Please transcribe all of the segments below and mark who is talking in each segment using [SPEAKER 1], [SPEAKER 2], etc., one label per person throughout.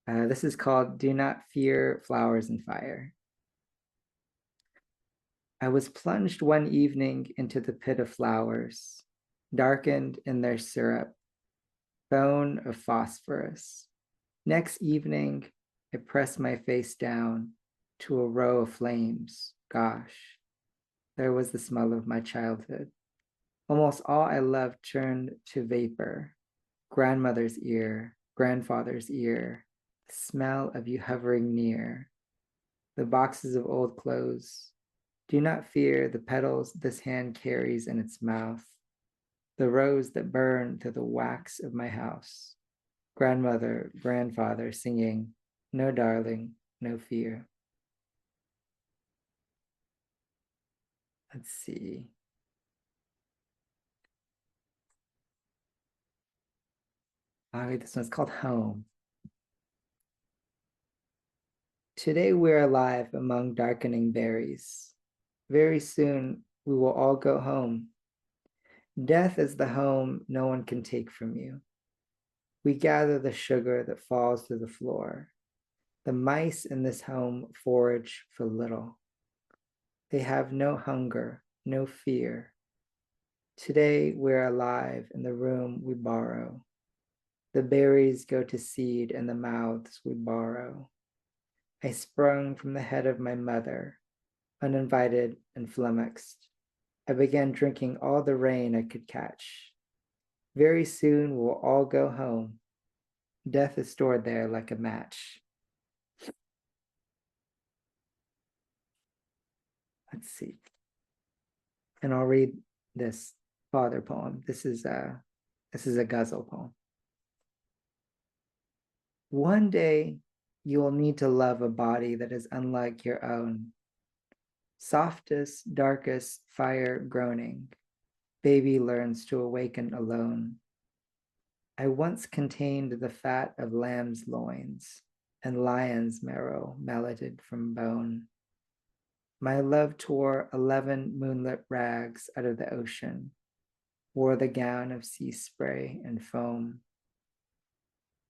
[SPEAKER 1] This is called Do Not Fear Flowers and Fire. I was plunged one evening into the pit of flowers, darkened in their syrup, bone of phosphorus. Next evening, I pressed my face down to a row of flames. Gosh, there was the smell of my childhood. Almost all I loved turned to vapor. Grandmother's ear, grandfather's ear, the smell of you hovering near, the boxes of old clothes. Do not fear the petals this hand carries in its mouth, the rose that burned through the wax of my house. Grandmother, grandfather singing, no darling, no fear. Let's see. Oh, this one's called Home. Today we're alive among darkening berries. Very soon we will all go home. Death is the home no one can take from you. We gather the sugar that falls to the floor. The mice in this home forage for little. They have no hunger, no fear. Today we're alive in the room we borrow. The berries go to seed in the mouths we borrow. I sprung from the head of my mother, uninvited and flummoxed. I began drinking all the rain I could catch. Very soon we'll all go home. Death is stored there like a match. Let's see. And I'll read this father poem. This is a ghazal poem. One day you will need to love a body that is unlike your own. Softest, darkest fire groaning, baby learns to awaken alone. I once contained the fat of lamb's loins and lion's marrow melted from bone. My love tore 11 moonlit rags out of the ocean, wore the gown of sea spray and foam.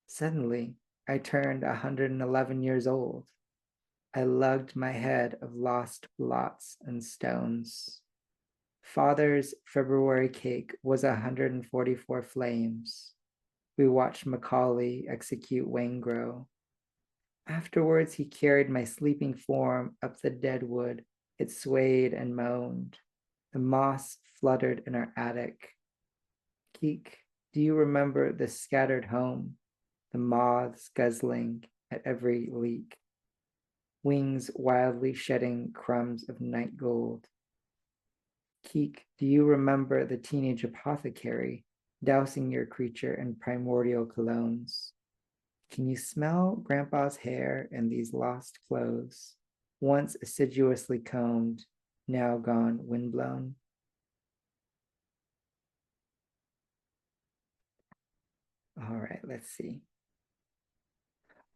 [SPEAKER 1] Suddenly, I turned 111 years old. I lugged my head of lost blots and stones. Father's February cake was 144 flames. We watched Macaulay execute Waingro. Afterwards, he carried my sleeping form up the dead wood. It swayed and moaned. The moss fluttered in our attic. Kiik, do you remember the scattered home? The moths guzzling at every leak. Wings wildly shedding crumbs of night gold. Kiik, do you remember the teenage apothecary dousing your creature in primordial colognes? Can you smell Grandpa's hair in these lost clothes, once assiduously combed, now gone windblown? All right, let's see.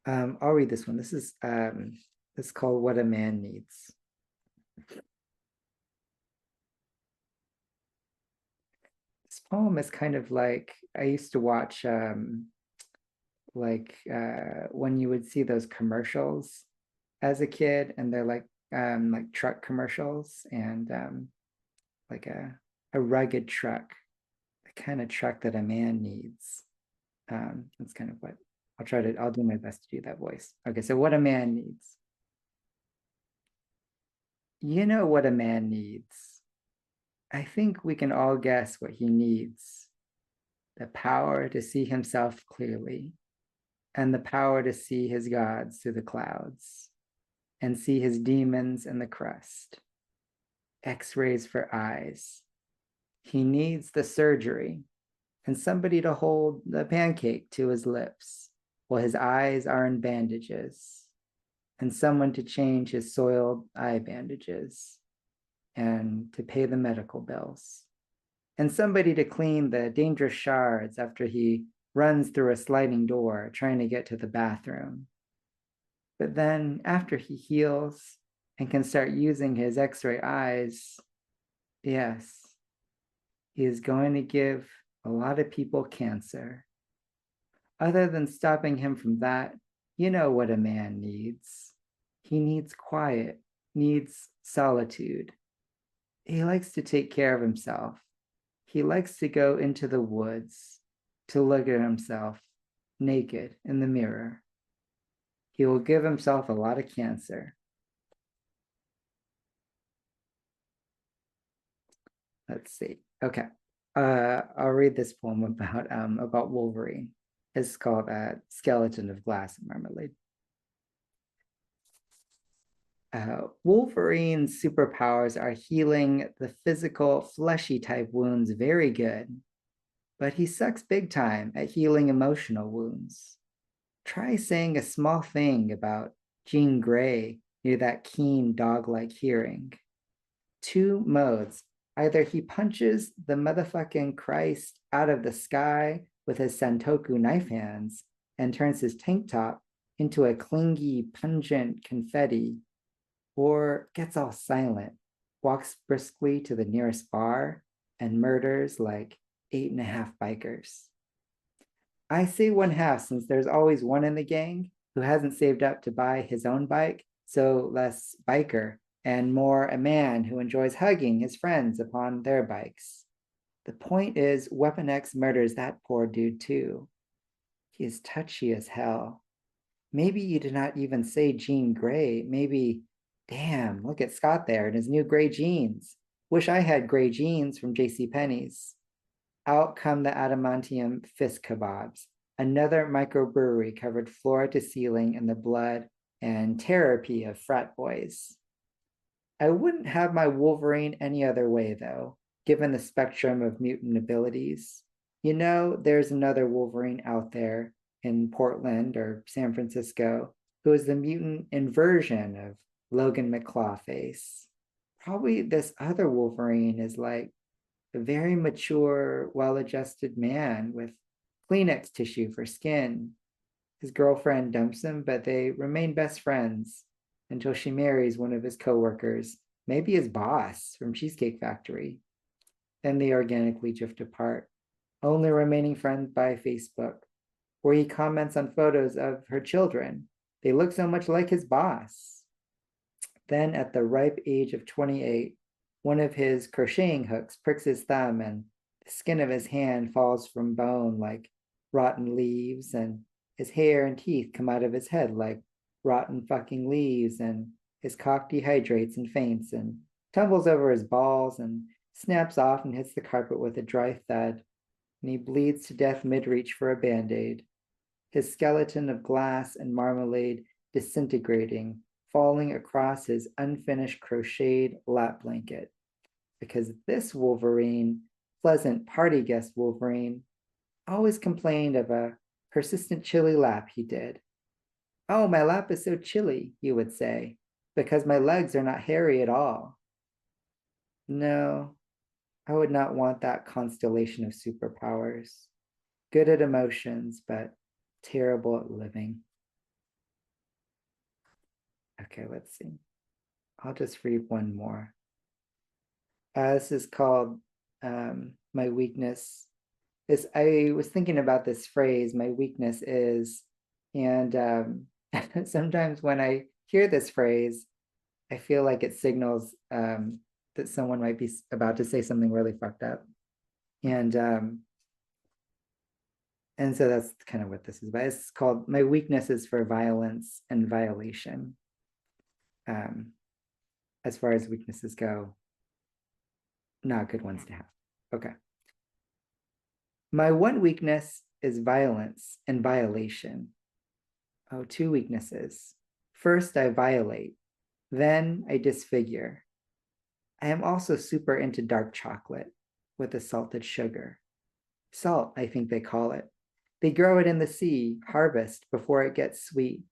[SPEAKER 1] I'll read this one. This is called What a Man Needs. This poem is kind of like, I used to watch when you would see those commercials as a kid, and they're like truck commercials, and like a rugged truck, the kind of truck that a man needs. That's kind of what I'll do my best to do that voice. Okay, so what a man needs. You know what a man needs. I think we can all guess what he needs. The power to see himself clearly, and the power to see his gods through the clouds, and see his demons in the crust. X-rays for eyes. He needs the surgery and somebody to hold the pancake to his lips while his eyes are in bandages, and someone to change his soiled eye bandages and to pay the medical bills, and somebody to clean the dangerous shards after he runs through a sliding door trying to get to the bathroom. But then after he heals and can start using his X-ray eyes, yes, he is going to give a lot of people cancer. Other than stopping him from that, You know what a man needs. He needs quiet, needs solitude. He likes to take care of himself. He likes to go into the woods to look at himself naked in the mirror. He will give himself a lot of cancer. Let's see. Okay. I'll read this poem about Wolverine. It's called Skeleton of Glass and Marmalade. Wolverine's superpowers are healing the physical, fleshy type wounds very good, but he sucks big time at healing emotional wounds. Try saying a small thing about Jean Grey near that keen dog-like hearing. Two modes. Either he punches the motherfucking Christ out of the sky with his Santoku knife hands and turns his tank top into a clingy, pungent confetti, or gets all silent, walks briskly to the nearest bar, and murders like 8.5 bikers. I say 1/2 since there's always one in the gang who hasn't saved up to buy his own bike, so less biker and more a man who enjoys hugging his friends upon their bikes. The point is, Weapon X murders that poor dude too. He is touchy as hell. Maybe you did not even say Jean Grey. Maybe, damn, look at Scott there in his new gray jeans. Wish I had gray jeans from JCPenney's. Out come the adamantium fist kebabs, another microbrewery covered floor to ceiling in the blood and therapy of frat boys. I wouldn't have my Wolverine any other way, though, given the spectrum of mutant abilities. You know, there's another Wolverine out there in Portland or San Francisco who is the mutant inversion of Logan McClawface. Probably this other Wolverine is like a very mature, well-adjusted man with Kleenex tissue for skin. His girlfriend dumps him, but they remain best friends until she marries one of his coworkers, maybe his boss from Cheesecake Factory. Then they organically drift apart, only remaining friends by Facebook, where he comments on photos of her children. They look so much like his boss. Then at the ripe age of 28, one of his crocheting hooks pricks his thumb and the skin of his hand falls from bone like rotten leaves, and his hair and teeth come out of his head like rotten fucking leaves, and his cock dehydrates and faints and tumbles over his balls and snaps off and hits the carpet with a dry thud, and he bleeds to death mid-reach for a band-aid, his skeleton of glass and marmalade disintegrating, falling across his unfinished crocheted lap blanket. Because this Wolverine, pleasant party guest Wolverine, always complained of a persistent chilly lap he did. Oh, my lap is so chilly, he would say, because my legs are not hairy at all. No, I would not want that constellation of superpowers. Good at emotions, but terrible at living. Okay, let's see. I'll just read one more. This is called My Weakness. I was thinking about this phrase, my weakness is, and sometimes when I hear this phrase, I feel like it signals that someone might be about to say something really fucked up. And so that's kind of what this is about. It's called My Weaknesses for Violence and Violation. As far as weaknesses go, not good ones to have. Okay. My one weakness is violence and violation. Oh, two weaknesses. First, I violate. Then I disfigure. I am also super into dark chocolate with the salted sugar. Salt, I think they call it. They grow it in the sea, harvest before it gets sweet.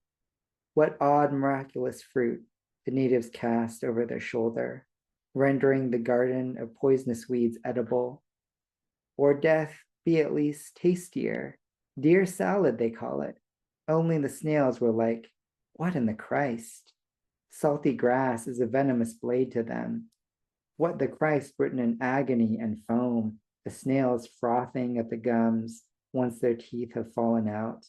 [SPEAKER 1] What odd, miraculous fruit the natives cast over their shoulder, rendering the garden of poisonous weeds edible. Or death be at least tastier. Deer salad, they call it. Only the snails were like, what in the Christ? Salty grass is a venomous blade to them. What the Christ written in agony and foam, the snails frothing at the gums once their teeth have fallen out.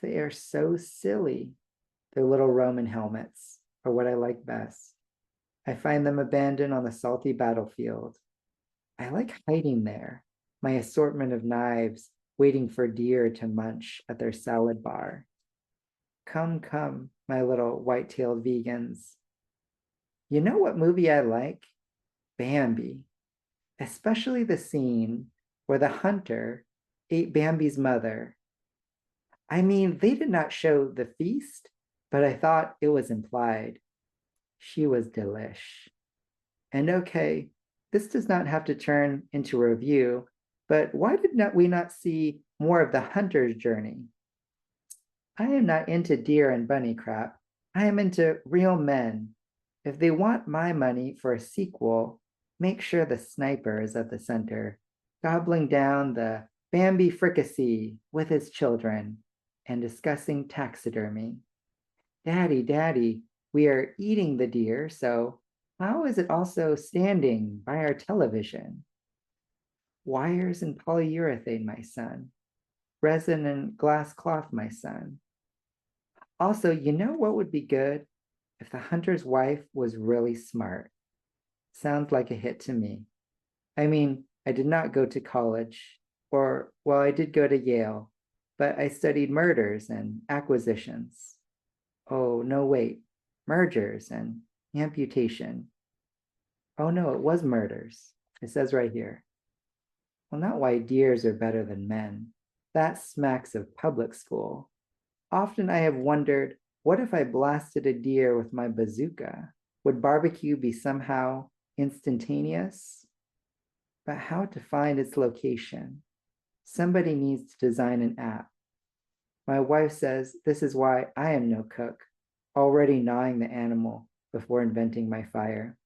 [SPEAKER 1] They are so silly. Their little Roman helmets are what I like best. I find them abandoned on the salty battlefield. I like hiding there, my assortment of knives waiting for deer to munch at their salad bar. Come, come, my little white-tailed vegans. You know what movie I like? Bambi, especially the scene where the hunter ate Bambi's mother. I mean, they did not show the feast, but I thought it was implied. She was delish. And okay, this does not have to turn into a review, but why did we not see more of the hunter's journey? I am not into deer and bunny crap. I am into real men. If they want my money for a sequel, make sure the sniper is at the center, gobbling down the Bambi fricassee with his children and discussing taxidermy. Daddy, Daddy, we are eating the deer, so how is it also standing by our television? Wires and polyurethane, my son. Resin and glass cloth, my son. Also, you know what would be good? If the hunter's wife was really smart. Sounds like a hit to me. I mean, I did not go to college, or, well, I did go to Yale, but I studied murders and acquisitions. Oh, no, wait, mergers and amputation. Oh, no, it was murders. It says right here. Well, not why deers are better than men. That smacks of public school. Often I have wondered, what if I blasted a deer with my bazooka? Would barbecue be somehow instantaneous? But how to find its location? Somebody needs to design an app. My wife says this is why I am no cook, already gnawing the animal before inventing my fire.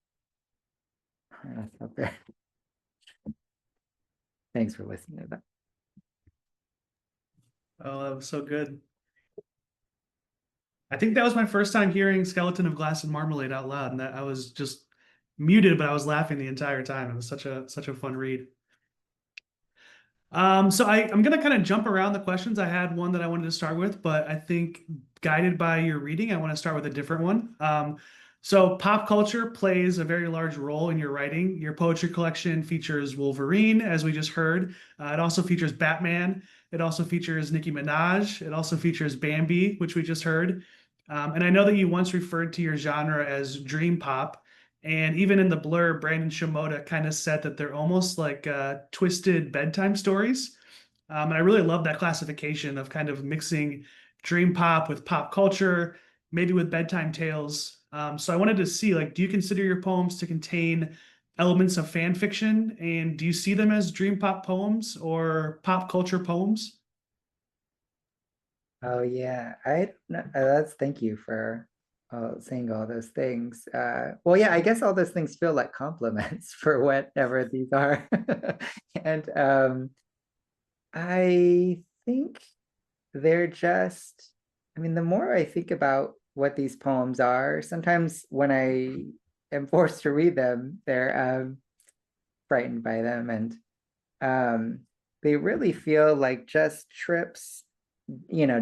[SPEAKER 1] That's not bad. Thanks for listening to that.
[SPEAKER 2] Oh, that was so good. I think that was my first time hearing Skeleton of Glass and Marmalade out loud, and that I was just muted, but I was laughing the entire time. It was such a fun read. So I'm gonna kind of jump around the questions. I had one that I wanted to start with, but I think guided by your reading, I want to start with a different one. So pop culture plays a very large role in your writing. Your poetry collection features Wolverine, as we just heard. It also features Batman. It also features Nicki Minaj. It also features Bambi, which we just heard. And I know that you once referred to your genre as dream pop. And even in the blurb, Brandon Shimoda kind of said that they're almost like twisted bedtime stories. And I really love that classification of kind of mixing dream pop with pop culture, maybe with bedtime tales. So I wanted to see, like, do you consider your poems to contain elements of fan fiction? And do you see them as dream pop poems or pop culture poems?
[SPEAKER 1] Oh yeah, I don't know. That's thank you for saying all those things. Well, yeah, I guess all those things feel like compliments for whatever these are. And I think they're just, I mean, the more I think about what these poems are, sometimes when I am forced to read them, they're frightened by them, and um, they really feel like just trips,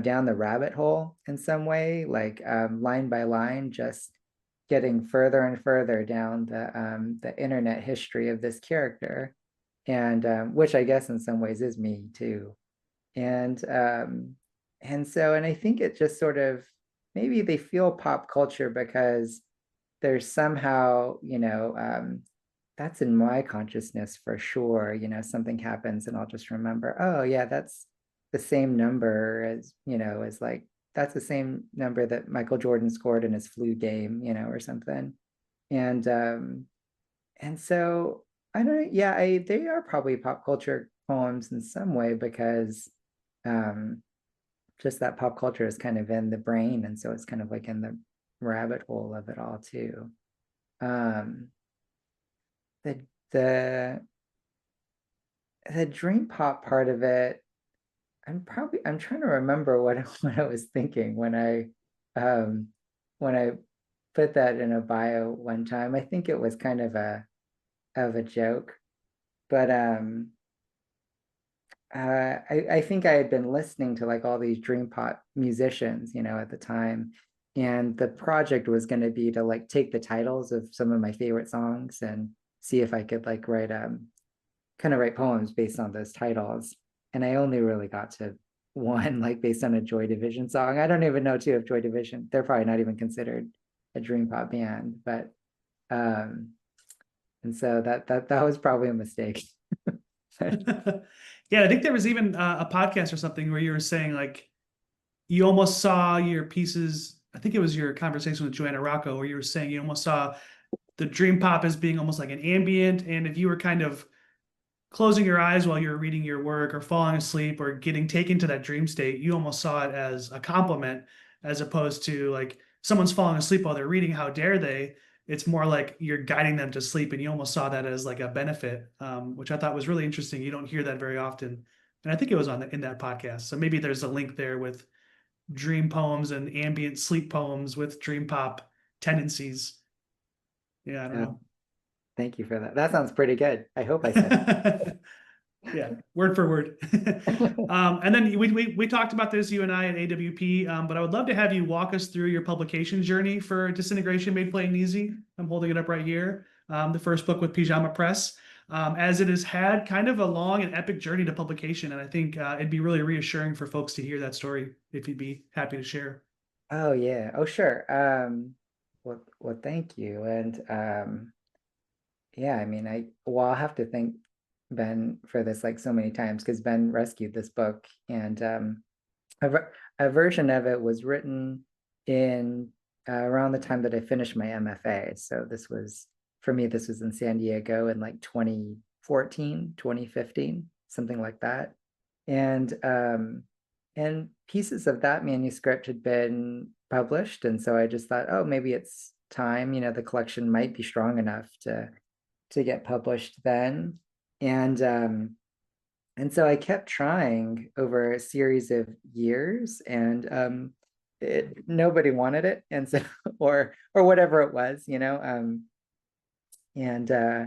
[SPEAKER 1] down the rabbit hole in some way, like line by line, just getting further and further down the internet history of this character, and which I guess in some ways is me too. And I think it just sort of, maybe they feel pop culture because there's somehow, that's in my consciousness for sure. Something happens and I'll just remember, oh yeah, that's the same number as, as like, that's the same number that Michael Jordan scored in his flu game, or something. And so I don't, yeah, they are probably pop culture poems in some way because um just that pop culture is kind of in the brain, and so it's kind of like in the rabbit hole of it all too. um the the the dream pop part of it, I'm trying to remember what what I was thinking um when I put that in a bio one time. I think it was kind of a joke, but I think I had been listening to like all these dream pop musicians, at the time. And the project was going to be to like take the titles of some of my favorite songs and see if I could like write kind of write poems based on those titles. And I only really got to one like based on a Joy Division song. I don't even know too if Joy Division, they're probably not even considered a dream pop band, but um and so that was probably a mistake.
[SPEAKER 2] Yeah, I think there was even a podcast or something where you were saying like you almost saw your pieces. I think it was your conversation with Joanna Rocco where you were saying you almost saw the dream pop as being almost like an ambient, and if you were kind of closing your eyes while you were reading your work or falling asleep or getting taken to that dream state, you almost saw it as a compliment as opposed to like someone's falling asleep while they're reading. How dare they? It's more like you're guiding them to sleep, and you almost saw that as like a benefit, which I thought was really interesting. You don't hear that very often, and I think it was in that podcast. So maybe there's a link there with dream poems and ambient sleep poems with dream pop tendencies. Yeah, I don't know.
[SPEAKER 1] Thank you for that. That sounds pretty good. I hope I said
[SPEAKER 2] Yeah, word for word.
[SPEAKER 1] it.
[SPEAKER 2] And then we talked about this, you and I, at AWP, but I would love to have you walk us through your publication journey for Disintegration Made Plain and Easy. I'm holding it up right here. The first book with Piżama Press, as it has had kind of a long and epic journey to publication. And I think it'd be really reassuring for folks to hear that story if you'd be happy to share.
[SPEAKER 1] Oh yeah. Oh sure. Well, thank you. And yeah, I mean, I'll have to thank Ben for this like so many times because Ben rescued this book, and a version of it was written in around the time that I finished my MFA. So this was for me, this was in San Diego in like 2014, 2015, something like that. And pieces of that manuscript had been published, and so I just thought, oh, maybe it's time. The collection might be strong enough to get published then. And so I kept trying over a series of years, and nobody wanted it, and so or whatever it was, and uh,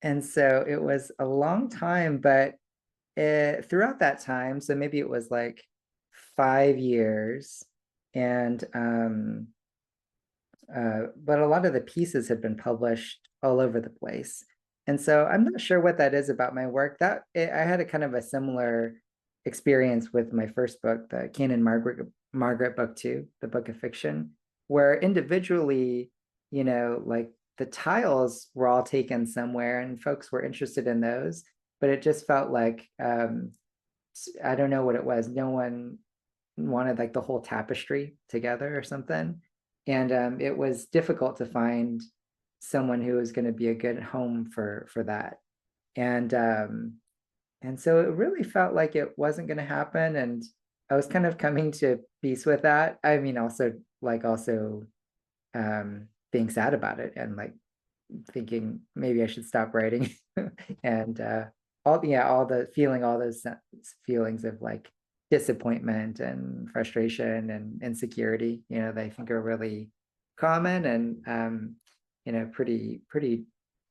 [SPEAKER 1] and so it was a long time, but throughout that time, so maybe it was like 5 years, and but a lot of the pieces had been published all over the place. And so I'm not sure what that is about my work. I had a kind of a similar experience with my first book, the Kane and Margaret book two, the book of fiction, where individually, like the tiles were all taken somewhere and folks were interested in those, but it just felt like I don't know what it was. No one wanted like the whole tapestry together or something. And it was difficult to find someone who was going to be a good home for that. And so it really felt like it wasn't going to happen. And I was kind of coming to peace with that. I mean, also being sad about it and like thinking maybe I should stop writing. And all those feelings of like disappointment and frustration and insecurity, that I think are really common and pretty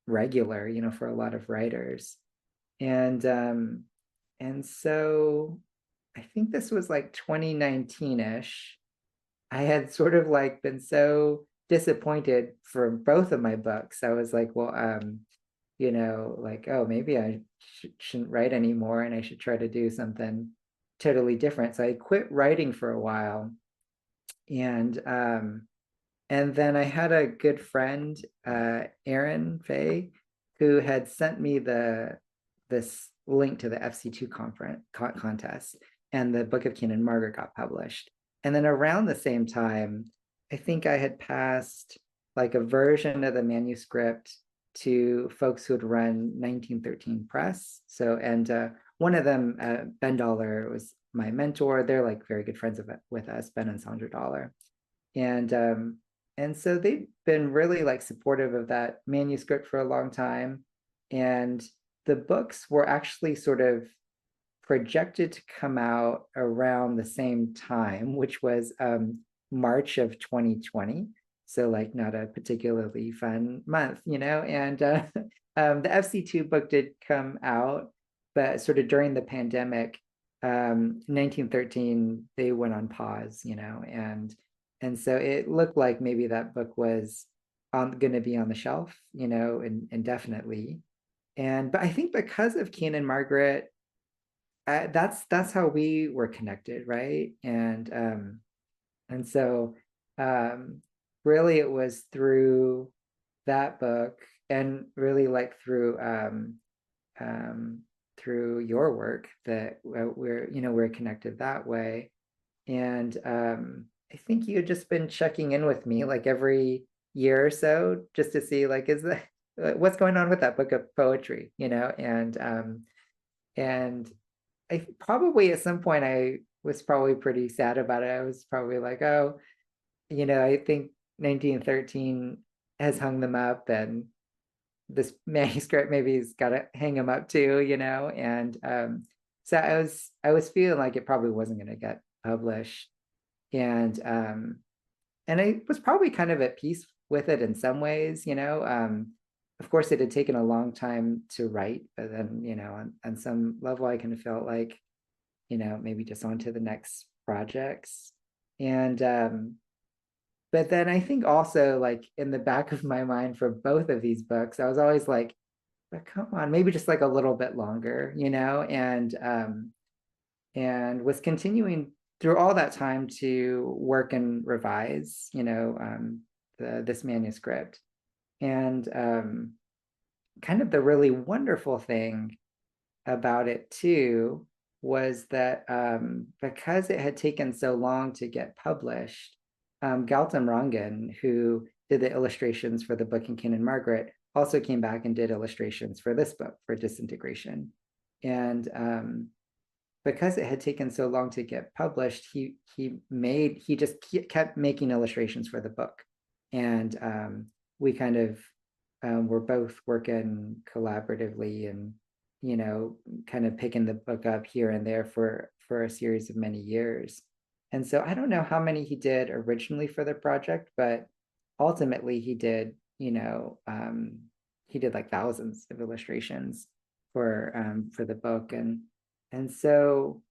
[SPEAKER 1] regular, for a lot of writers. And so I think this was like 2019-ish. I had sort of like been so disappointed for both of my books. I was like, well, like, oh, maybe I shouldn't write anymore and I should try to do something totally different. So I quit writing for a while. And then I had a good friend, Aaron Fay, who had sent me this link to the FC2 contest, and the Book of Kane and Margaret got published. And then around the same time, I think I had passed like a version of the manuscript to folks who had run 1913 Press. So, and one of them, Ben Dollar, was my mentor. They're like very good friends with us, Ben and Sandra Dollar. And so they've been really like supportive of that manuscript for a long time. And the books were actually sort of projected to come out around the same time, which was March of 2020. So like not a particularly fun month, and the FC2 book did come out. but sort of during the pandemic, 1913, they went on pause, and so it looked like maybe that book was going to be on the shelf, indefinitely. But I think because of Kane and Margaret, that's how we were connected, right? And so really it was through that book, and really like through your work, that we're connected that way. And I think you had just been checking in with me like every year or so, just to see like, is that what's going on with that book of poetry, and I probably at some point I was probably pretty sad about it. I was probably like, oh, I think 1913 has hung them up, and this manuscript maybe has got to hang them up too, and so I was feeling like it probably wasn't going to get published, and I was probably kind of at peace with it in some ways. Of course, it had taken a long time to write, but then, on some level, I kind of felt like, maybe just on to the next projects. And but then I think also, like, in the back of my mind for both of these books, I was always like, but come on, maybe just like a little bit longer, and was continuing through all that time to work and revise, this manuscript. And kind of the really wonderful thing about it too was that because it had taken so long to get published, Gautam Rangan, who did the illustrations for the book in Kane and Margaret, also came back and did illustrations for this book, for Disintegration. And because it had taken so long to get published, he just kept making illustrations for the book. And we kind of were both working collaboratively, and kind of picking the book up here and there for a series of many years. And so I don't know how many he did originally for the project, but ultimately he did like thousands of illustrations for the book. And so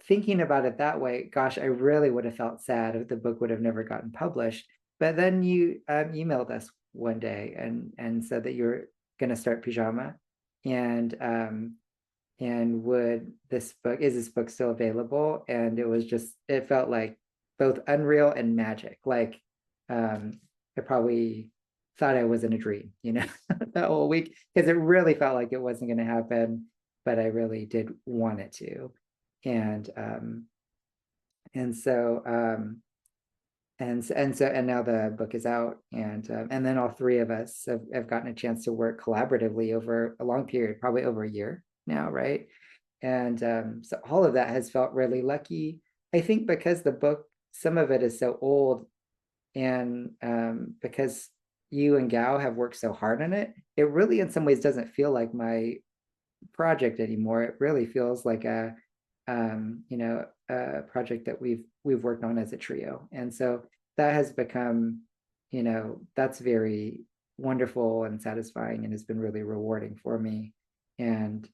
[SPEAKER 1] thinking about it that way, gosh, I really would have felt sad if the book would have never gotten published. But then you emailed us one day and said that you were going to start Pizama, and would this book still available? And it felt like both unreal and magic. Like I probably thought I was in a dream, that whole week, because it really felt like it wasn't going to happen, but I really did want it to. And now the book is out, and then all three of us have gotten a chance to work collaboratively over a long period, probably over a year now, right? And so all of that has felt really lucky. I think because the book, some of it is so old, and because you and Gao have worked so hard on it, it really in some ways doesn't feel like my project anymore. It really feels like a project that we've worked on as a trio. And so that has become, that's very wonderful and satisfying, and has been really rewarding for me, and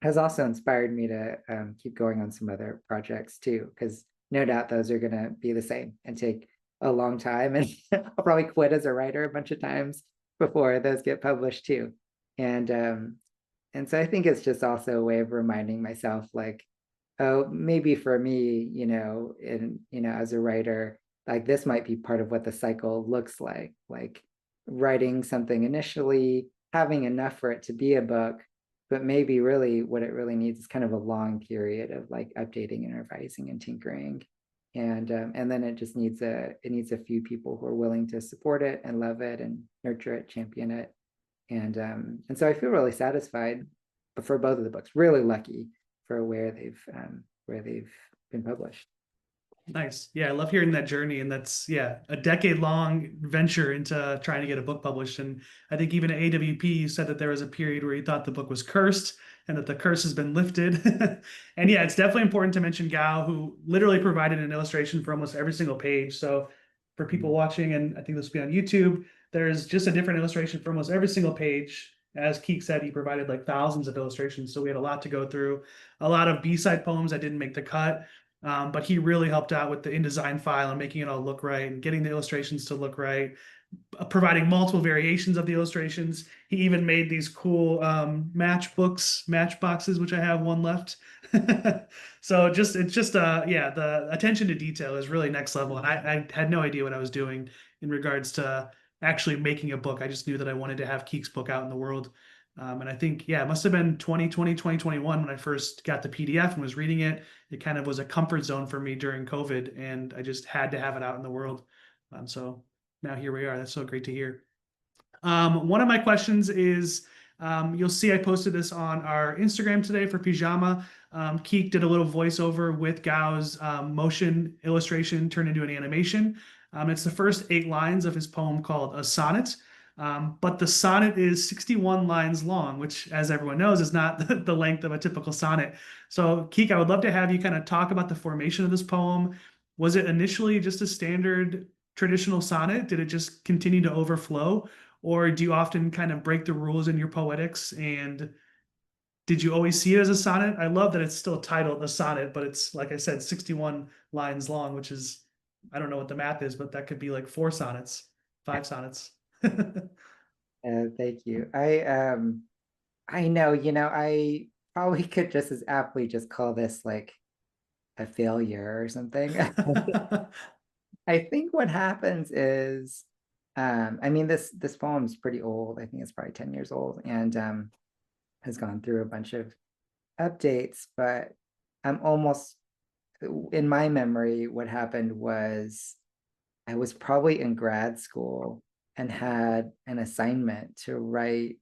[SPEAKER 1] has also inspired me to keep going on some other projects too, because no doubt those are going to be the same and take a long time, and I'll probably quit as a writer a bunch of times before those get published too. And so I think it's just also a way of reminding myself, like, oh, maybe for me, as a writer, like this might be part of what the cycle looks like writing something initially, having enough for it to be a book, but maybe really what it really needs is kind of a long period of like updating and revising and tinkering. And then it just needs a few people who are willing to support it and love it and nurture it, champion it. And so I feel really satisfied for both of the books, really lucky for where they've been published.
[SPEAKER 2] Nice. Yeah, I love hearing that journey. And that's, a decade-long venture into trying to get a book published. And I think even at AWP said that there was a period where he thought the book was cursed, and that the curse has been lifted. And it's definitely important to mention Gao, who literally provided an illustration for almost every single page. So for people watching, and I think this will be on YouTube, there's just a different illustration for almost every single page. as Kiik said, he provided like thousands of illustrations. So we had a lot to go through, a lot of B-side poems that didn't make the cut. But he really helped out with the InDesign file and making it all look right and getting the illustrations to look right, providing multiple variations of the illustrations. He even made these cool matchboxes, which I have one left. So it's just yeah, the attention to detail is really next level. And I had no idea what I was doing in regards to actually making a book. I just knew that I wanted to have Kiik's book out in the world. And I think, yeah, it must have been 2020, 2021 when I first got the PDF and was reading it. It kind of was a comfort zone for me during COVID, and I just had to have it out in the world. So now here we are. That's so great to hear. One of my questions is, you'll see I posted this on our Instagram today for Pizama. Kiik did a little voiceover with Gao's motion illustration turned into an animation. It's the first 8 lines of his poem called A Sonnet. But the sonnet is 61 lines long, which, as everyone knows, is not the length of a typical sonnet. So, Kiik, I would love to have you kind of talk about the formation of this poem. Was it initially just a standard traditional sonnet? Did it just continue to overflow? Or do you often kind of break the rules in your poetics? And did you always see it as a sonnet? I love that it's still titled a sonnet, but it's, like I said, 61 lines long, which is, I don't know what the math is, but that could be like 4 sonnets, 5 sonnets.
[SPEAKER 1] Thank you. I know, I probably could just as aptly just call this like a failure or something. I think what happens is, I mean, this poem is pretty old. I think it's probably 10 years old, and has gone through a bunch of updates, but I'm almost, in my memory, what happened was I was probably in grad school and had an assignment to write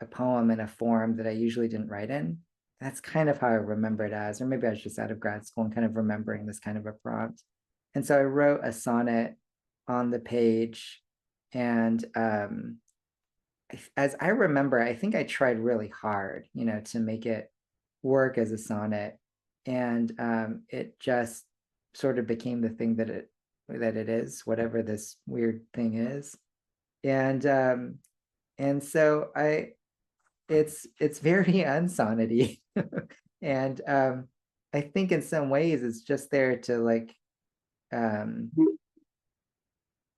[SPEAKER 1] a poem in a form that I usually didn't write in. That's kind of how I remember it as, or maybe I was just out of grad school and kind of remembering this kind of a prompt. And so I wrote a sonnet on the page, and as I remember, I think I tried really hard, to make it work as a sonnet, and it just sort of became the thing that it is, whatever this weird thing is. And so it's very unsonnety. And I think in some ways it's just there to like,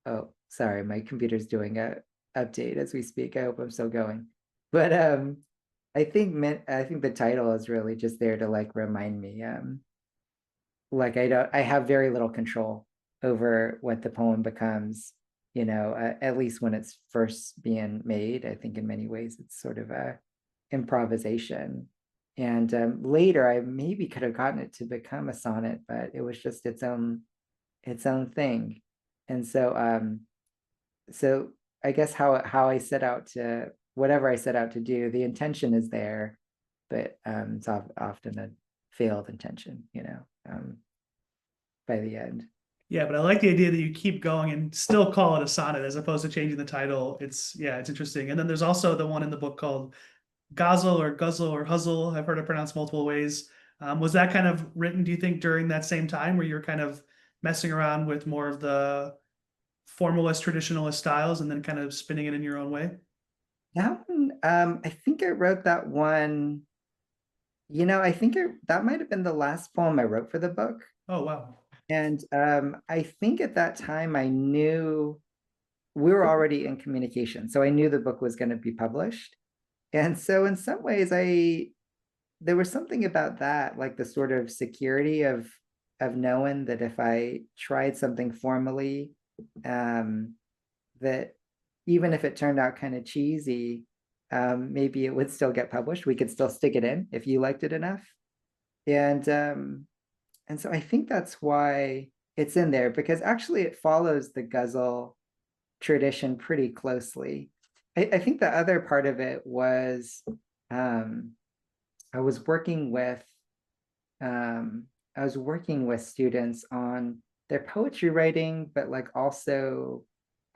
[SPEAKER 1] oh, sorry, my computer's doing a update as we speak. I hope I'm still going. But I think the title is really just there to like remind me, like I have very little control over what the poem becomes, at least when it's first being made. I think in many ways it's sort of a improvisation. And later I maybe could have gotten it to become a sonnet, but it was just its own thing. And so I guess how I set out to, whatever I set out to do, the intention is there, but it's often a failed intention, by the end.
[SPEAKER 2] Yeah, but I like the idea that you keep going and still call it a sonnet as opposed to changing the title. It's interesting. And then there's also the one in the book called Guzzle or Huzzle. I've heard it pronounced multiple ways. Was that kind of written, do you think, during that same time where you're kind of messing around with more of the formalist, traditionalist styles and then kind of spinning it in your own way?
[SPEAKER 1] That one, I think I wrote that one, I think that might have been the last poem I wrote for the book.
[SPEAKER 2] Oh, wow.
[SPEAKER 1] And I think at that time I knew we were already in communication. So I knew the book was going to be published. And so in some ways there was something about that, like the sort of security of knowing that if I tried something formally, that even if it turned out kind of cheesy, maybe it would still get published. We could still stick it in if you liked it enough. And so I think that's why it's in there, because actually it follows the ghazal tradition pretty closely. I think the other part of it was I was working with students on their poetry writing, but like also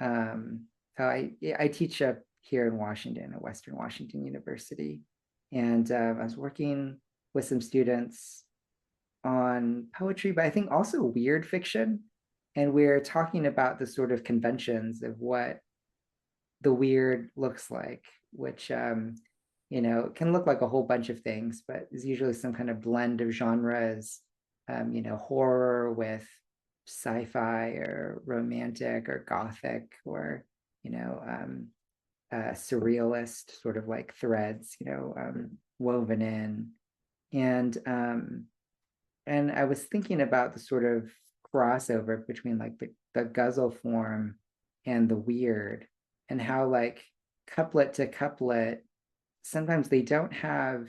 [SPEAKER 1] I teach up here in Washington at Western Washington University, and I was working with some students on poetry, but I think also weird fiction. And we're talking about the sort of conventions of what the weird looks like. which you know, can look like a whole bunch of things, but is usually some kind of blend of genres, you know, horror with sci-fi or romantic or gothic or, you know, surrealist sort of like threads, you know, woven in. And I was thinking about the sort of crossover between like the guzzle form and the weird, and how like couplet to couplet, sometimes they don't have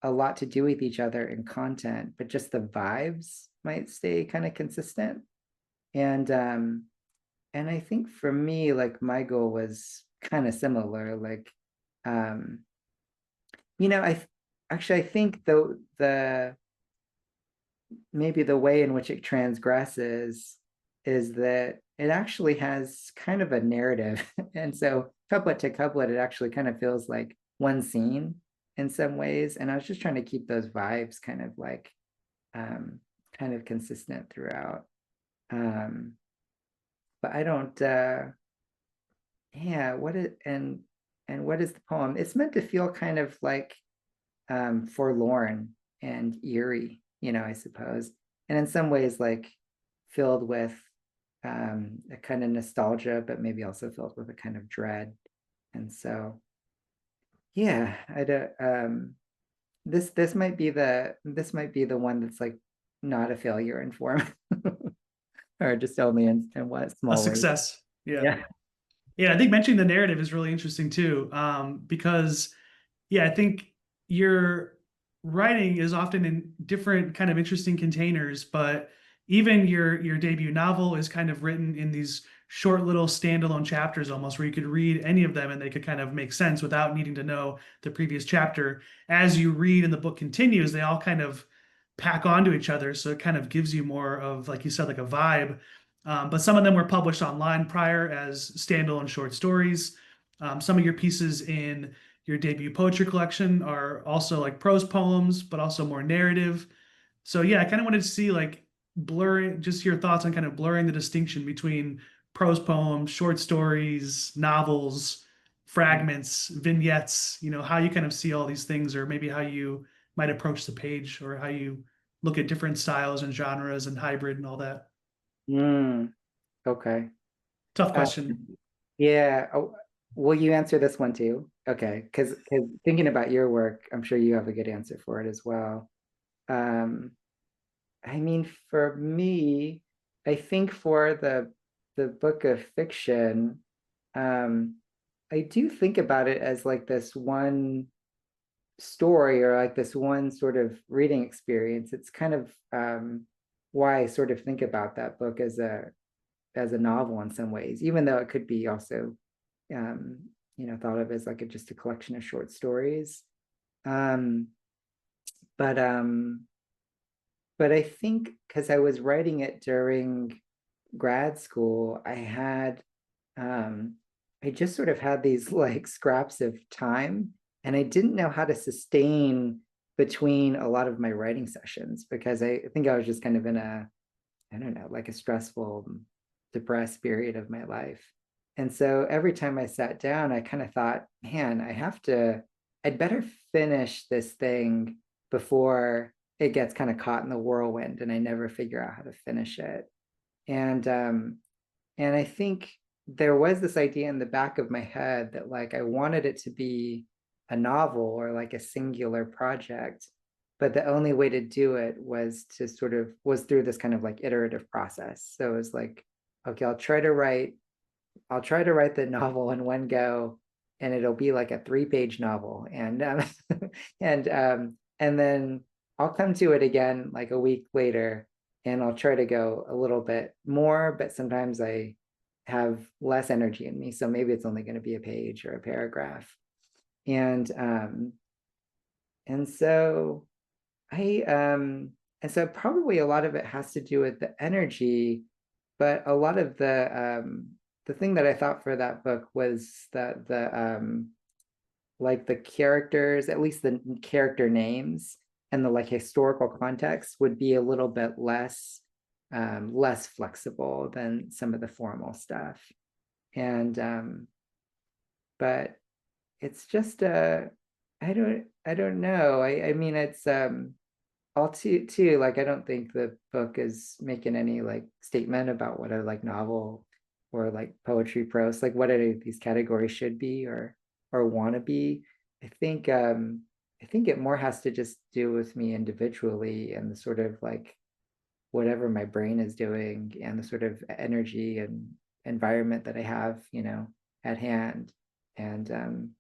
[SPEAKER 1] a lot to do with each other in content, but just the vibes might stay kind of consistent. And I think for me, like my goal was kind of similar. Like, you know, I think the maybe the way in which it transgresses is that it actually has kind of a narrative. And so couplet to couplet, it actually kind of feels like one scene in some ways. And I was just trying to keep those vibes kind of like kind of consistent throughout. But I don't yeah, and what is the poem? It's meant to feel kind of like forlorn and eerie, you know, I suppose. And in some ways, like filled with a kind of nostalgia, but maybe also filled with a kind of dread. And so, yeah, I don't. This might be the one that's like not a failure in form, or just only in what
[SPEAKER 2] A
[SPEAKER 1] small ways.
[SPEAKER 2] success. Yeah.
[SPEAKER 1] Yeah.
[SPEAKER 2] Yeah, I think mentioning the narrative is really interesting too, because yeah, I think your writing is often in different kind of interesting containers, but even your debut novel is kind of written in these short little standalone chapters almost, where you could read any of them and they could kind of make sense without needing to know the previous chapter. As you read and the book continues, they all kind of pack onto each other, so it kind of gives you more of, like you said, like a vibe. But some of them were published online prior as standalone short stories. Some of your pieces in your debut poetry collection are also like prose poems, but also more narrative. So yeah, I kind of wanted to see like blurring, just your thoughts on kind of blurring the distinction between prose poems, short stories, novels, fragments, vignettes, you know, how you kind of see all these things, or maybe how you might approach the page, or how you look at different styles and genres and hybrid and all that.
[SPEAKER 1] Okay.
[SPEAKER 2] Tough
[SPEAKER 1] Uh,
[SPEAKER 2] question.
[SPEAKER 1] yeah. Oh, will you answer this one too? Okay, because thinking about your work, I'm sure you have a good answer for it as well. Um, I mean, for me, I think for the book of fiction, um, I do think about it as like this one story or like this one sort of reading experience. It's kind of why I sort of think about that book as a novel in some ways, even though it could be also um, you know, thought of as like just a collection of short stories. Um, but um, but I think because I was writing it during grad school, um, I just sort of had these like scraps of time, and I didn't know how to sustain between a lot of my writing sessions because I think I was just kind of in I don't know, like a stressful, depressed period of my life. And so every time I sat down, I kind of thought, man, I'd better finish this thing before it gets kind of caught in the whirlwind and I never figure out how to finish it. And and I think there was this idea in the back of my head that like I wanted it to be a novel or like a singular project, but the only way to do it was through this kind of like iterative process. So it was like, okay, I'll try to write the novel in one go, and it'll be like a 3-page novel, and then I'll come to it again like a week later, and I'll try to go a little bit more, but sometimes I have less energy in me, so maybe it's only going to be a page or a paragraph, and um, and so I and so probably a lot of it has to do with the energy, but a lot of the thing that I thought for that book was that the like the characters, at least the character names and the like historical context would be a little bit less flexible than some of the formal stuff. And but it's just I don't know. I mean it's all too like I don't think the book is making any like statement about what a like novel or like poetry prose like what are these categories should be or want to be. I think it more has to just do with me individually and the sort of like whatever my brain is doing and the sort of energy and environment that I have, you know, at hand. And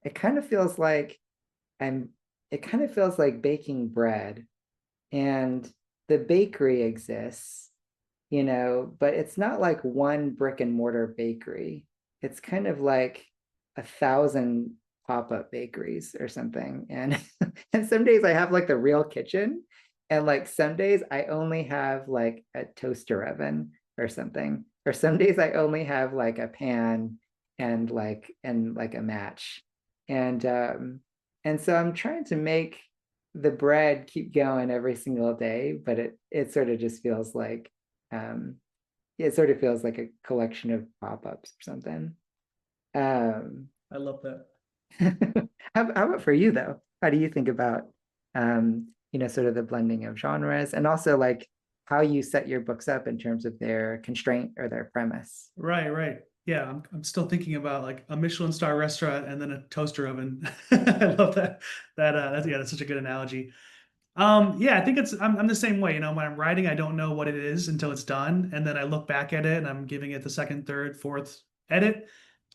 [SPEAKER 1] it kind of feels like I'm it kind of feels like baking bread and the bakery exists, you know, but it's not like one brick and mortar bakery. It's kind of like 1,000 pop-up bakeries or something. And and some days I have like the real kitchen, and like some days I only have like a toaster oven or something. Or some days I only have like a pan and like a match. And and so I'm trying to make the bread keep going every single day, but it sort of just feels like um, it sort of feels like a collection of pop-ups or something. Um,
[SPEAKER 2] I love that.
[SPEAKER 1] how about for you though? How do you think about you know, sort of the blending of genres and also like how you set your books up in terms of their constraint or their premise?
[SPEAKER 2] Right, right. Yeah, I'm still thinking about like a Michelin star restaurant and then a toaster oven. I love that. That's yeah, that's such a good analogy. Yeah, I think I'm the same way. You know, when I'm writing, I don't know what it is until it's done, and then I look back at it and I'm giving it the second, third, fourth edit.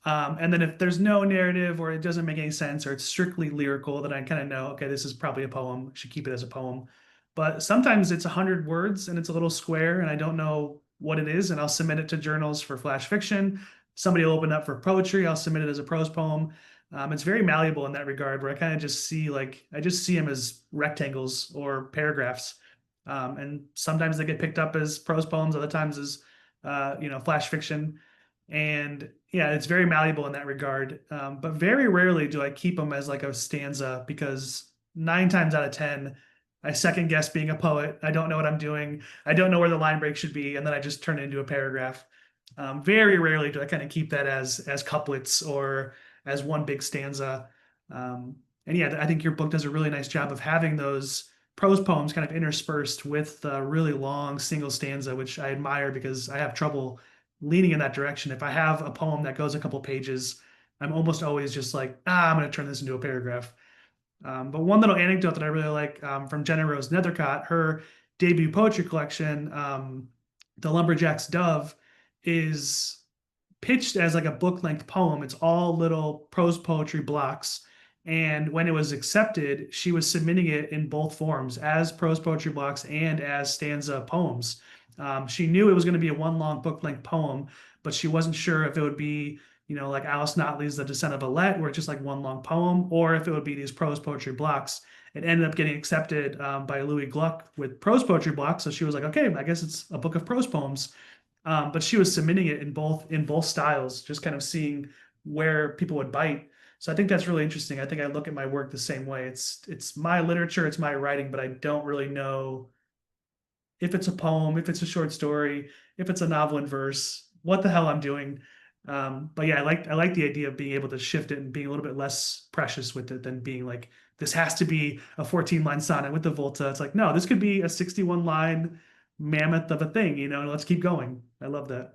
[SPEAKER 2] And then if there's no narrative or it doesn't make any sense or it's strictly lyrical, then I kind of know, okay, this is probably a poem. I should keep it as a poem. But sometimes it's 100 words and it's a little square and I don't know what it is, and I'll submit it to journals for flash fiction. Somebody will open up for poetry. I'll submit it as a prose poem. It's very malleable in that regard, where I kind of just see like I just see them as rectangles or paragraphs, and sometimes they get picked up as prose poems, other times as you know, flash fiction, and yeah, it's very malleable in that regard. But very rarely do I keep them as like a stanza because 9 times out of 10, I second guess being a poet. I don't know what I'm doing. I don't know where the line break should be, and then I just turn it into a paragraph. Very rarely do I kind of keep that as couplets or as one big stanza. Um, and yeah, I think your book does a really nice job of having those prose poems kind of interspersed with a really long single stanza, which I admire because I have trouble leaning in that direction. If I have a poem that goes a couple pages, I'm almost always just like, I'm going to turn this into a paragraph. But one little anecdote that I really like, from Jenna Rose Nethercott, her debut poetry collection, The Lumberjack's Dove, is pitched as like a book length poem. It's all little prose poetry blocks. And when it was accepted, she was submitting it in both forms as prose poetry blocks and as stanza poems. She knew it was going to be a one long book length poem, but she wasn't sure if it would be, you know, like Alice Notley's The Descent of Alette, where it's just like one long poem, or if it would be these prose poetry blocks. It ended up getting accepted by Louis Gluck with prose poetry blocks. So she was like, okay, I guess it's a book of prose poems. But she was submitting it in both styles, just kind of seeing where people would bite. So I think that's really interesting. I think I look at my work the same way. It's my literature, it's my writing, but I don't really know if it's a poem, if it's a short story, if it's a novel in verse, what the hell I'm doing. But yeah, I like the idea of being able to shift it and being a little bit less precious with it than being like this has to be a 14 line sonnet with the volta. It's like no, this could be a 61 line mammoth of a thing, you know. Let's keep going. I love that.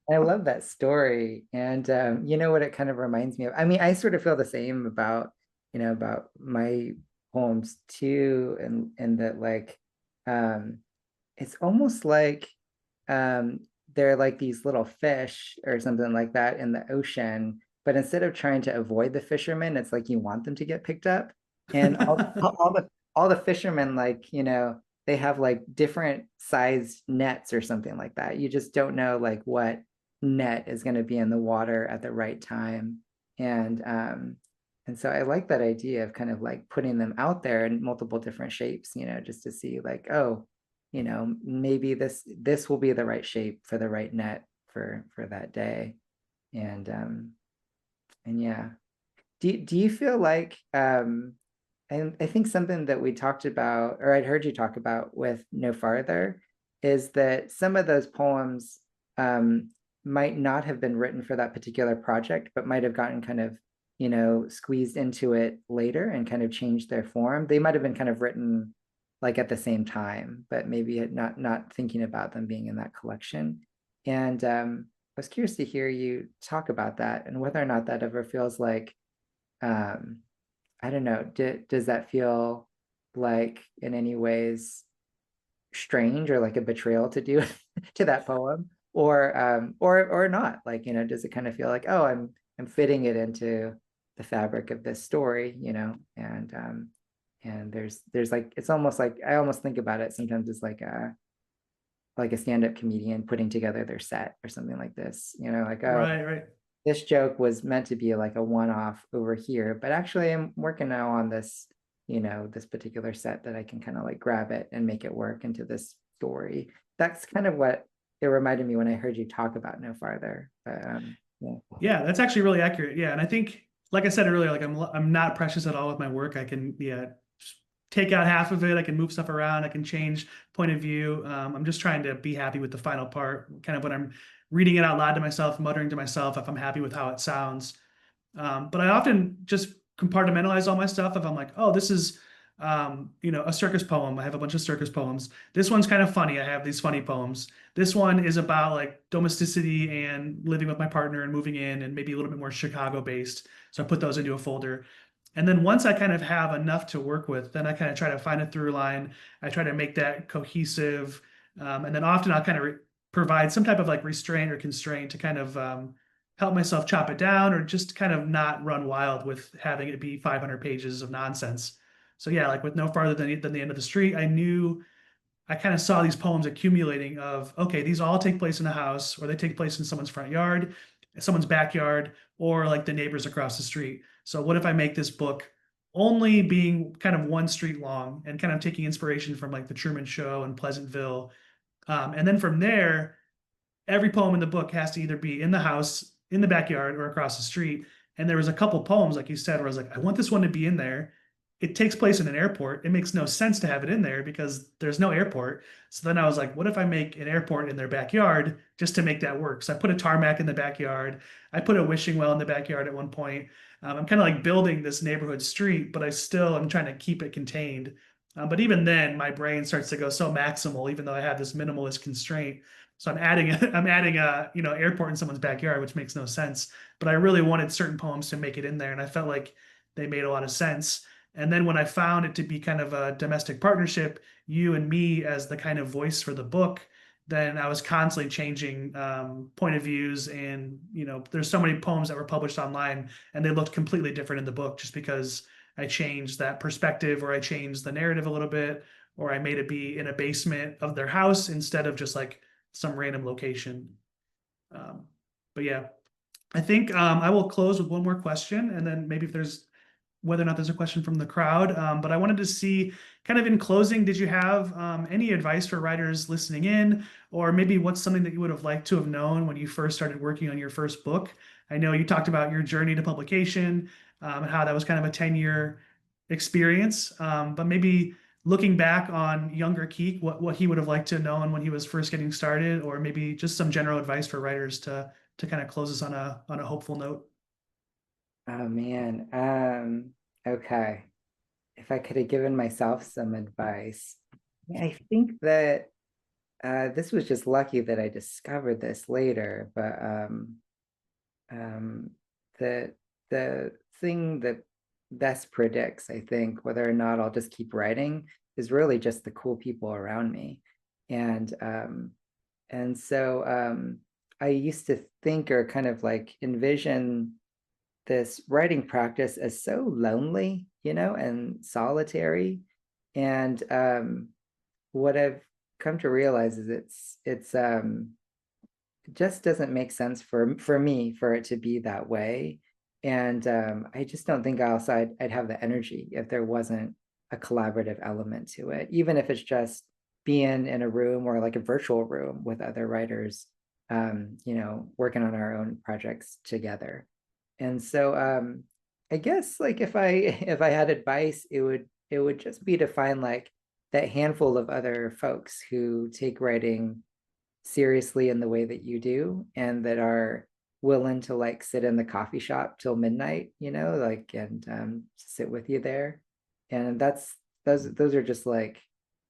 [SPEAKER 1] I love that story. And you know what it kind of reminds me of? I mean, I sort of feel the same about, you know, about my poems too, and that like um it's almost like um they're like these little fish or something like that in the ocean, but instead of trying to avoid the fishermen, it's like you want them to get picked up. And all the fishermen, like, you know, they have like different sized nets or something like that. You just don't know like what net is going to be in the water at the right time. And and so I like that idea of kind of like putting them out there in multiple different shapes, you know, just to see like, oh, you know, maybe this will be the right shape for the right net for that day. And yeah. Do you feel like and I think something that we talked about, or I'd heard you talk about with No Farther, is that some of those poems um, might not have been written for that particular project, but might have gotten kind of, you know, squeezed into it later and kind of changed their form. They might have been kind of written like at the same time, but maybe not thinking about them being in that collection. And I was curious to hear you talk about that and whether or not that ever feels like, I don't know, does that feel like in any ways strange or like a betrayal to do to that poem, or not? Like, you know, does it kind of feel like, oh, I'm fitting it into the fabric of this story, you know? And there's like, it's almost like, I almost think about it sometimes as like a stand-up comedian putting together their set or something like this, you know, like, oh,
[SPEAKER 2] Right.
[SPEAKER 1] this joke was meant to be like a one-off over here, but actually I'm working now on this, you know, this particular set that I can kind of like grab it and make it work into this story. That's kind of what it reminded me when I heard you talk about No Farther. But yeah.
[SPEAKER 2] Yeah, that's actually really accurate. Yeah, and I think, like I said earlier, like I'm not precious at all with my work. I can take out half of it. I can move stuff around. I can change point of view. I'm just trying to be happy with the final part. Kind of when I'm reading it out loud to myself, muttering to myself, if I'm happy with how it sounds. But I often just compartmentalize all my stuff. If I'm like, oh, this is, a circus poem. I have a bunch of circus poems. This one's kind of funny. I have these funny poems. This one is about like domesticity and living with my partner and moving in and maybe a little bit more Chicago based. So I put those into a folder. And then once I kind of have enough to work with, then I kind of try to find a through line. I try to make that cohesive. And then often I'll kind of provide some type of like restraint or constraint to kind of help myself chop it down or just kind of not run wild with having it be 500 pages of nonsense. So yeah, like with No Farther than the End of the Street, I kind of saw these poems accumulating of, okay, these all take place in a house or they take place in someone's front yard, someone's backyard, or like the neighbors across the street. So what if I make this book only being kind of one street long and kind of taking inspiration from like the Truman Show and Pleasantville. And then from there, every poem in the book has to either be in the house, in the backyard, or across the street. And there was a couple poems, like you said, where I was like, I want this one to be in there. It takes place in an airport. It makes no sense to have it in there because there's no airport. So then I was like, what if I make an airport in their backyard just to make that work? So I put a tarmac in the backyard. I put a wishing well in the backyard at one point. I'm kind of like building this neighborhood street, but I still am trying to keep it contained. But even then, my brain starts to go so maximal, even though I have this minimalist constraint. So I'm adding a airport in someone's backyard, which makes no sense. But I really wanted certain poems to make it in there, and I felt like they made a lot of sense. And then when I found it to be kind of a domestic partnership, you and me as the kind of voice for the book, then I was constantly changing point of views. And there's so many poems that were published online, and they looked completely different in the book just because I changed that perspective, or I changed the narrative a little bit, or I made it be in a basement of their house instead of just like some random location. But yeah, I think I will close with one more question, and then maybe if there's whether or not there's a question from the crowd. But I wanted to see, kind of in closing, did you have any advice for writers listening in, or maybe what's something that you would have liked to have known when you first started working on your first book? I know you talked about your journey to publication and how that was kind of a 10-year experience, but maybe looking back on younger Kiik, what he would have liked to have known when he was first getting started, or maybe just some general advice for writers to kind of close us on a hopeful note.
[SPEAKER 1] Oh man. Okay. If I could have given myself some advice, I think that this was just lucky that I discovered this later, but um, the thing that best predicts, I think, whether or not I'll just keep writing is really just the cool people around me. And so I used to think or kind of like envision this writing practice as so lonely, and solitary. And what I've come to realize is it just doesn't make sense for me for it to be that way. And I just don't think I'd have the energy if there wasn't a collaborative element to it, even if it's just being in a room or like a virtual room with other writers, working on our own projects together. And so I guess like if I had advice, it would just be to find like that handful of other folks who take writing seriously in the way that you do, and that are willing to like sit in the coffee shop till midnight, like, and sit with you there. And those are just like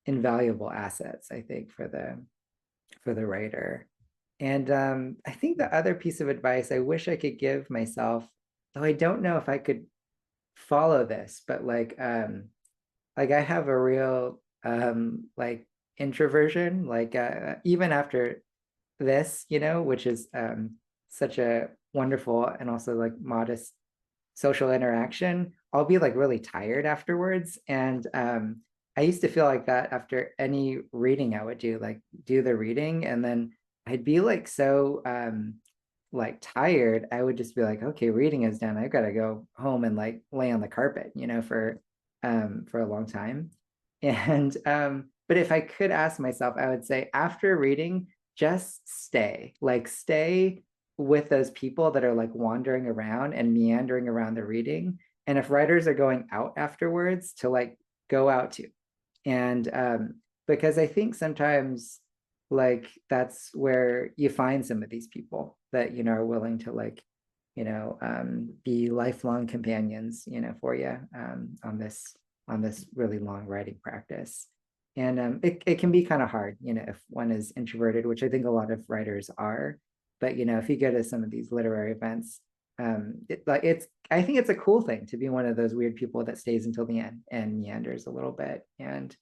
[SPEAKER 1] invaluable assets, I think, for the writer. And I think the other piece of advice I wish I could give myself, though I don't know if I could follow this, but like I have a real like introversion, like even after this, which is such a wonderful and also like modest social interaction, I'll be like really tired afterwards. And I used to feel like that after any reading I would do, like do the reading, and then I'd be like so like tired, I would just be like, okay, reading is done. I've got to go home and like lay on the carpet, for a long time. And but if I could ask myself, I would say after reading, just stay with those people that are like wandering around and meandering around the reading. And if writers are going out afterwards, to like go out too. And because I think sometimes like that's where you find some of these people that are willing to like be lifelong companions for you on this really long writing practice. And it can be kind of hard if one is introverted, which I think a lot of writers are. But if you go to some of these literary events, I think it's a cool thing to be one of those weird people that stays until the end and meanders a little bit, and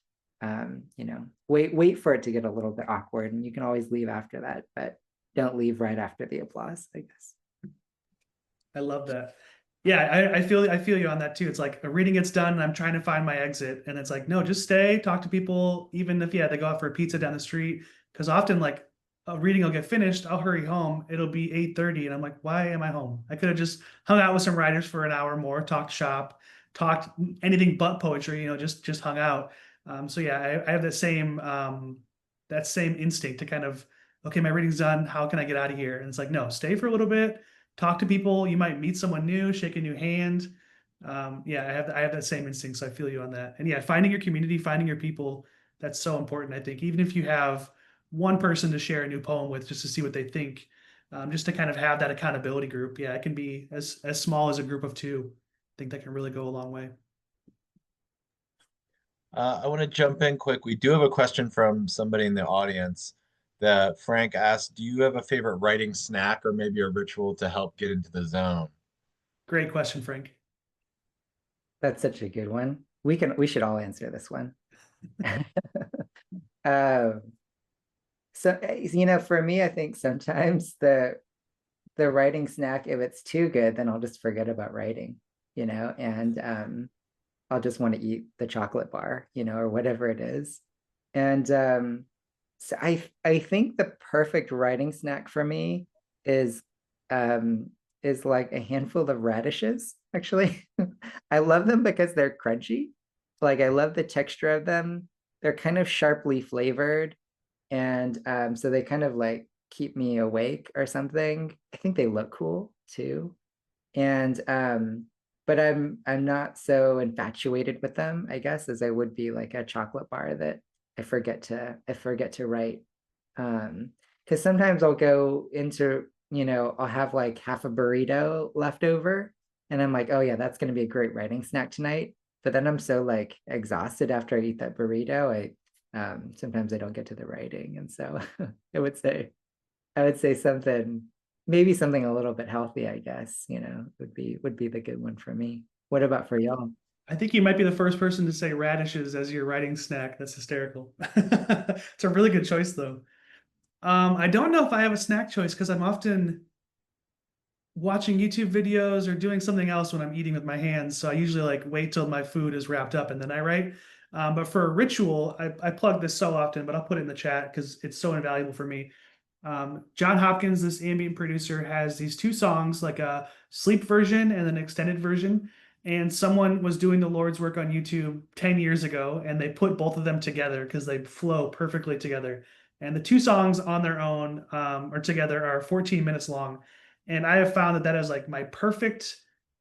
[SPEAKER 1] wait for it to get a little bit awkward, and you can always leave after that, but don't leave right after the applause, I guess.
[SPEAKER 2] I love that. Yeah, I feel you on that too. It's like a reading gets done and I'm trying to find my exit. And it's like, no, just stay, talk to people, even if they go out for a pizza down the street. Because often like a reading will get finished, I'll hurry home. It'll be 8:30 and I'm like, why am I home? I could have just hung out with some writers for an hour more, talked shop, talked anything but poetry, just hung out. So yeah, I have that same instinct to kind of, okay, my reading's done. How can I get out of here? And it's like, no, stay for a little bit, talk to people. You might meet someone new, shake a new hand. Yeah, I have that same instinct. So I feel you on that. And yeah, finding your community, finding your people, that's so important. I think even if you have one person to share a new poem with, just to see what they think, just to kind of have that accountability group. Yeah, it can be as small as a group of two. I think that can really go a long way.
[SPEAKER 3] I want to jump in quick. We do have a question from somebody in the audience that Frank asked, do you have a favorite writing snack or maybe a ritual to help get into the zone?
[SPEAKER 2] Great question, Frank.
[SPEAKER 1] That's such a good one. We should all answer this one. So for me, I think sometimes the writing snack, if it's too good, then I'll just forget about writing, and I'll just want to eat the chocolate bar, or whatever it is. And so I think the perfect writing snack for me is like a handful of radishes, actually. I love them because they're crunchy. Like I love the texture of them. They're kind of sharply flavored. And so they kind of like keep me awake or something. I think they look cool too. And but I'm not so infatuated with them, I guess, as I would be like a chocolate bar that I forget to write. Because sometimes I'll go into, I'll have like half a burrito left over, and I'm like, oh yeah, that's gonna be a great writing snack tonight. But then I'm so like exhausted after I eat that burrito, sometimes I don't get to the writing. And so I would say maybe something a little bit healthy, I guess, would be the good one for me. What about for y'all?
[SPEAKER 2] I think you might be the first person to say radishes as your writing snack. That's hysterical. It's a really good choice though. I don't know if I have a snack choice because I'm often watching YouTube videos or doing something else when I'm eating with my hands. So I usually like wait till my food is wrapped up and then I write. But for a ritual, I plug this so often, but I'll put it in the chat because it's so invaluable for me. John Hopkins, this ambient producer, has these two songs, like a sleep version and an extended version. And someone was doing the Lord's work on YouTube 10 years ago, and they put both of them together because they flow perfectly together. And the two songs on their own or together are 14 minutes long. And I have found that is like my perfect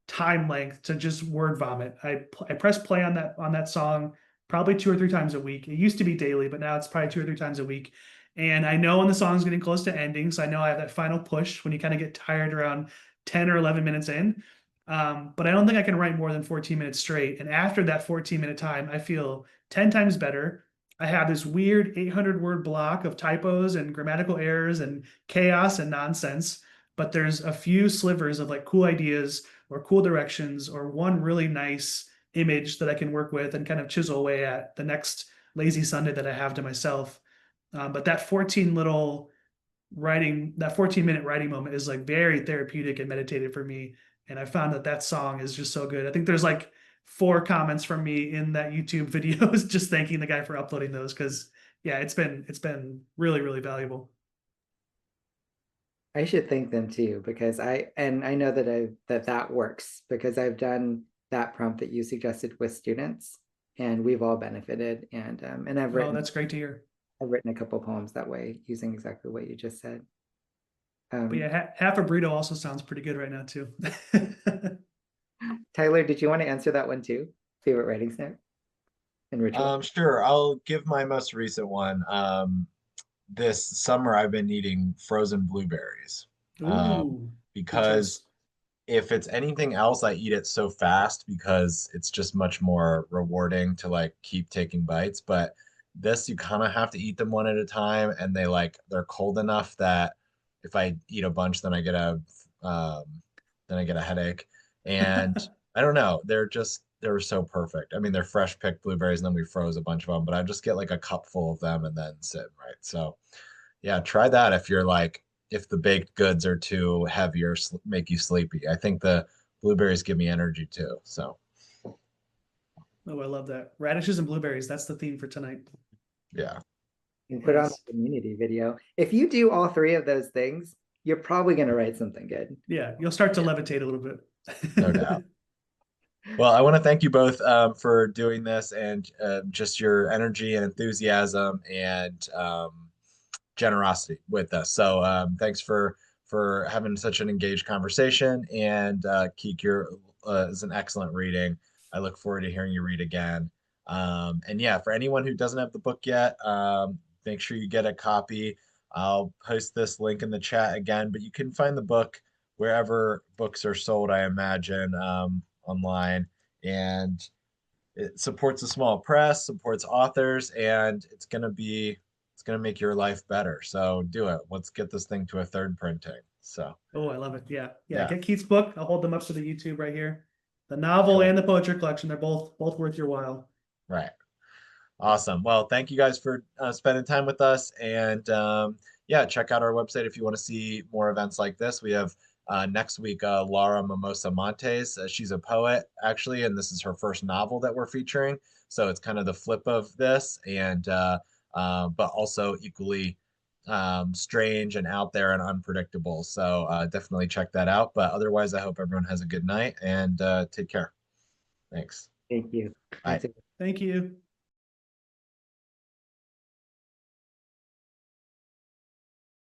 [SPEAKER 2] time length to just word vomit. I press play on that song probably 2 or 3 times a week. It used to be daily, but now it's probably 2 or 3 times a week. And I know when the song's getting close to ending, so I know I have that final push when you kind of get tired around 10 or 11 minutes in. But I don't think I can write more than 14 minutes straight. And after that 14-minute time, I feel 10 times better. I have this weird 800-word block of typos and grammatical errors and chaos and nonsense. But there's a few slivers of like cool ideas or cool directions or one really nice image that I can work with and kind of chisel away at the next lazy Sunday that I have to myself. But that 14-minute writing moment is like very therapeutic and meditative for me. And I found that song is just so good. I think there's like 4 comments from me in that YouTube video just thanking the guy for uploading those. Cause yeah, it's been really, really valuable.
[SPEAKER 1] I should thank them too, because I know that works because I've done that prompt that you suggested with students and we've all benefited. And I've
[SPEAKER 2] Oh,
[SPEAKER 1] written,
[SPEAKER 2] that's great to hear.
[SPEAKER 1] I've written a couple poems that way using exactly what you just said.
[SPEAKER 2] But yeah, half a burrito also sounds pretty good right now too.
[SPEAKER 1] Tyler, did you want to answer that one too? Favorite writing snack and ritual?
[SPEAKER 3] Sure. I'll give my most recent one. This summer I've been eating frozen blueberries.
[SPEAKER 2] Ooh, good
[SPEAKER 3] Because
[SPEAKER 2] choice.
[SPEAKER 3] if it's anything else, I eat it so fast because it's just much more rewarding to like keep taking bites. But this, you kind of have to eat them one at a time, and they're cold enough that if I eat a bunch, um, then I get a headache. And I don't know, they're so perfect. I mean, they're fresh picked blueberries, and then we froze a bunch of them, but I just get like a cup full of them and then sit, right? So yeah, try that if the baked goods are too heavy or make you sleepy. I think the blueberries give me energy too. So
[SPEAKER 2] Oh, I love that. Radishes and blueberries. That's the theme for tonight.
[SPEAKER 3] yeah,
[SPEAKER 1] And put on
[SPEAKER 2] Yes.
[SPEAKER 1] a community video. If you do all 3 of those things, you're probably going to write something good.
[SPEAKER 2] Yeah, you'll start to levitate a little bit.
[SPEAKER 3] no doubt. Well, I want to thank you both for doing this and just your energy and enthusiasm and generosity with us. So thanks for having such an engaged conversation. And Kiik, your is an excellent reading. I look forward to hearing you read again. And yeah, for anyone who doesn't have the book yet, make sure you get a copy. I'll post this link in the chat again, but you can find the book wherever books are sold, I imagine, online. And it supports a small press, supports authors, and it's gonna make your life better. So do it. Let's get this thing to a 3rd printing. So
[SPEAKER 2] Oh, I love it. Yeah. Yeah.
[SPEAKER 3] yeah,
[SPEAKER 2] Get Keith's book. I'll hold them up to the YouTube right here. The novel
[SPEAKER 3] cool.
[SPEAKER 2] and the poetry collection. They're both worth your while.
[SPEAKER 3] Right. Awesome. Well, thank you guys for spending time with us. And yeah, check out our website if you want to see more events like this. We have next week Laura Mimosa Montes. She's a poet, actually, and this is her first novel that we're featuring. So it's kind of the flip of this, and but also equally strange and out there and unpredictable. So definitely check that out. But otherwise, I hope everyone has a good night and take care. Thanks.
[SPEAKER 1] Thank you.
[SPEAKER 3] Bye.
[SPEAKER 1] Thanks.
[SPEAKER 2] Thank you.